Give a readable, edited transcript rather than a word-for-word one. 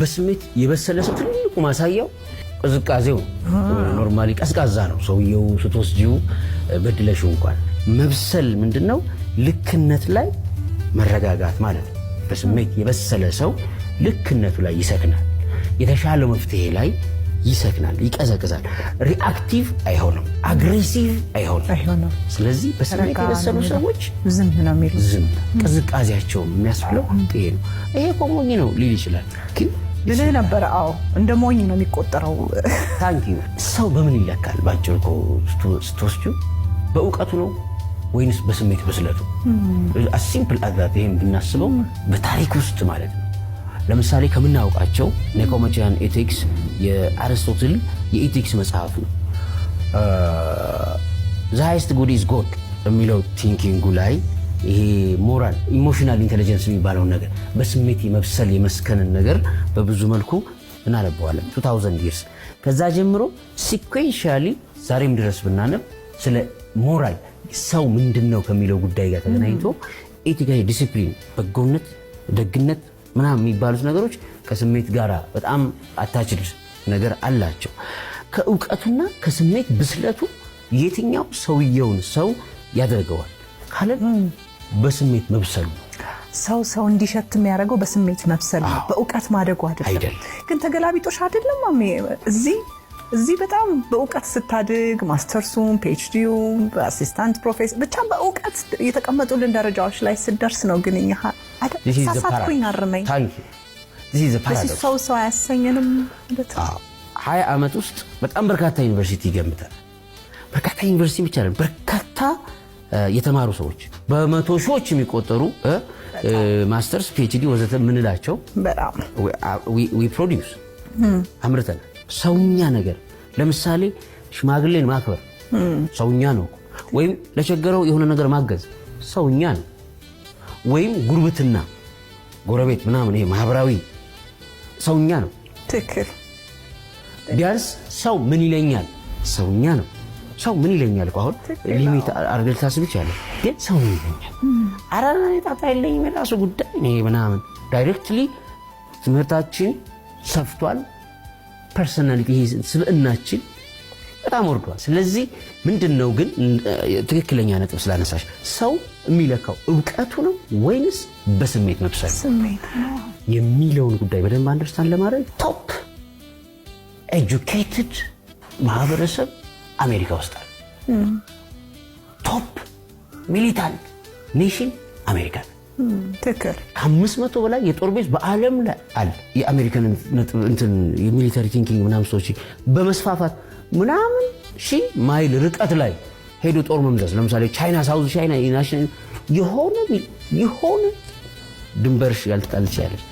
በስሜት የበሰለ ሰው ትልቁ ማሳያው ቅዝቃዜው ኖርማሊ ቀዝቃዛ ነው ሰውየው ስትወስጂው በድለሽ እንኳን መብሰል ምንድነው ልክነት ላይ መረጋጋት ማለት ነው በስሜት የበሰለ ሰው ልክነቱ ላይ ይሰክናል የተሻለ መፍትሄ ላይ ይሰክናል ይቀዘቅዛል ሪአክቲቭ አይሆንም አግሬሲቭ አይሆንም ስለዚህ በስሜት የበሰሉ ሰዎች ዝም ነው የሚሉ ዝም ቅዝቃዜያቸው የሚያስብለው ይሄ ነው ይሄ ኮሞኝ ነው ሊል ይችላል ግን ለኔ ነበር እንደ ሞኝ ነው የሚቆጠረው ታንክ ዩ ሰው በምን ይለካል ባጭሩ ስትወስጁ በእውቀቱ ነው ወይንስ በስሜት በስለቱ as simple as that ይሄን ብናስበው በታሪክ ውስጥ ማለት ነው ለምሳሌ ከምናውቃቸው ኒኮማቺያን ኤቲክስ የአሪስቶትል የኤቲክስ መጽሐፍ ነው the highest good is God የሚለው ቲንኪንጉ ላይ ይሄ ሞራል ኢሞሽናል ኢንተለጀንስ የሚባለው ነገር በስሜት የመብሰል የመስከንን ነገር በብዙ መልኩ እናነበዋለን 2000 years ከዛ ጀምሮ ሲኩዌንሻሊ ዛሬም ድረስ ብናነብ ስለ ሞራል ሰው ምንድነው ከሚለው ጉዳይ ጋር ተገናኝቶ ኤቲካል ዲሲፕሊን በጎነት ደግነት ምናምን የሚባሉት ነገሮች ከስሜት ጋር በጣም አታችድ ነገር አላቸው ከእውቀቱና ከስሜት ብስለቱ የትኛው ሰውየውን ሰው ያደርገዋል ካለ በስሜት መብሰሉ ሰው እንዲሸት የሚያደርገው በስሜት መብሰል ነው በእውቀት ማደጉ አይደለም ግን ተገላቢጦሽ አይደለም ማሜ እዚህ በጣም በእውቀት ስታድግ ማስተርሱም ፒኤችዲውም አሲስታንት ፕሮፌሰር ብቻ በእውቀት የተቀመጡልን ደረጃዎች ላይ ስደርስ ነው ግን እኛ ሳሳትኩኝ አርመኝ this is a paradox ሰው ያሰኘንም 20 ዓመት ውስጥ በጣም በርካታ ዩኒቨርሲቲ ገምተናል በርካታ ዩኒቨርሲቲ ብቻ አይደለም በርካታ የተማሩ ሰዎች በመቶ ሺዎች የሚቆጠሩ ማስተርስ ፒኤችዲ ወዘተ ምንላቸው በጣም we produce አምርተን ሰውኛ ነገር ለምሳሌ ሽማግሌን ማክበር ሰውኛ ነው ወይም ለቸገረው የሆነ ነገር ማገዝ ሰውኛ ነው ወይም ጉርብትና ጎረቤት ምናምን ይሄ ማህበራዊ ሰውኛ ነው ትክክል ቢያንስ ሰው ምን ይለኛል ሰውኛ ነው ሰው ምን ይለኛል አሁን ሊሚት አርገል ታስብ ይችላል ግን ሰው ምን ይለኛል አራና የጣጣ ይለኝ መላሱ ጉዳይ ነው ምናምን ዳይሬክትሊ ትምህርታችን ሰፍቷል ፐርሰናሊቲ ስብዕናችን በጣም ወርዷል ስለዚህ ምንድነው ግን ትክክለኛ ነጥብ ስላነሳሽ ሰው የሚለካው ዕውቀቱ ነው ወይንስ በስሜት መብሰል ስሜት ነው የሚለውን ጉዳይ በደንብ አንደርስታንድ ለማድረግ ቶፕ ኤጁኬትድ ማህበረሰብ አሜሪካ ውስጥ አለ ቶፕ ሚሊታንት ኔሽን አሜሪካ ትክክል ከ500 በላይ የጦር ቤዝ በአለም ላይ አለ የአሜሪካን እንትን የሚሊታሪ ቲንኪንግ ምናምን ሰዎች በመስፋፋት ምናምን ማይል ርቀት ላይ ሄዶ ጦር መምዘዝ ለምሳሌ ቻይና ሳውዝ ቻይና ናሽናል የሆነ ድንበርሽ ያልተጣለች ያለች